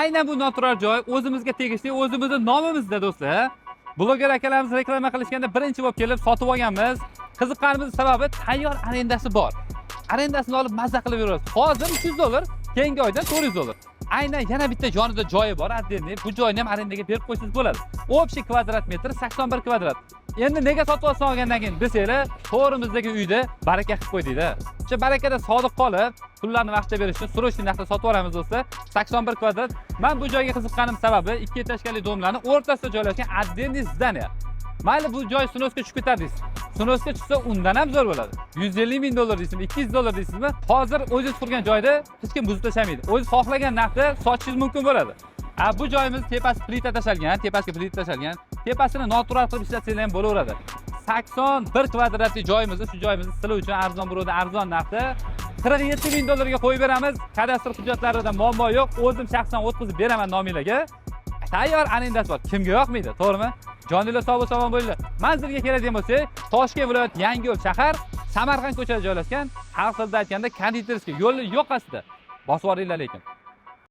Aynan bu noturar joy o'zimizga tegishli, o'zimizning nomimizda do'stlar. Bloger akalarimiz reklama qilishganda birinchi bo'lib kelib sotib olganmiz. Qiziqqanimiz sababi tayyor arendasi bor. Arendasini olib mazza qilib yuramiz. Hozir $300, keyingi oydan $400. Aynan yana bitta jonida joyi bor, atdeni. Bu joyni ham arendaga berib qo'ysangiz bo'ladi. Общий kvadrat metr 81 kvadrat. Endi nega sotib olsangiz keyin desanglar, to'g'rimizdagi uyda baraka qilib qo'ydingda. O'sha barakada sodiq qolib, pullarni vaqtida berish uchun срочный narxda sotib olamiz do'stlar. 81 kvadrat. Men bu joyga qiziqqanim sababi 2 etажkali domlarning o'rtasida joylashgan atdeni zdaniya. Mayli bu joy Sunosga tushib ketardingiz. Sunosga tushsa undan ham zo'r bo'ladi. $150,000 deysizmi, $200 deysizmi? Hozir o'zingiz turgan joyda hech kim buzib tashlamaydi. O'zingiz xohlagan narxda sotishingiz mumkin bo'ladi. Bu joyimiz tepasi plita tashalgan, tepasiga plita tashalgan. Tepasini natural qilib ishlatsangiz ham bo'laveradi. 81 kvadratli joyimizni, shu joyimizni sizlar uchun arzon biroda arzon narxda $47,000 ga qo'yib beramiz. Kadastr hujjatlarida muammo yo'q. O'zim shaxsan o'tkazib beraman nominglarga. Tayyor arendasi bor. Kimga yoqmaydi, to'g'rimi? Joninglar sog' bo'lsin bo'linglar. Manzilga keladigan bo'lsak, Toshkent viloyati Yangiyo'l shahar, Samarqand ko'chasida joylashgan, har xilda aytganda konditerskiy yo'lning yoqasida. Bosib oringlar lekin.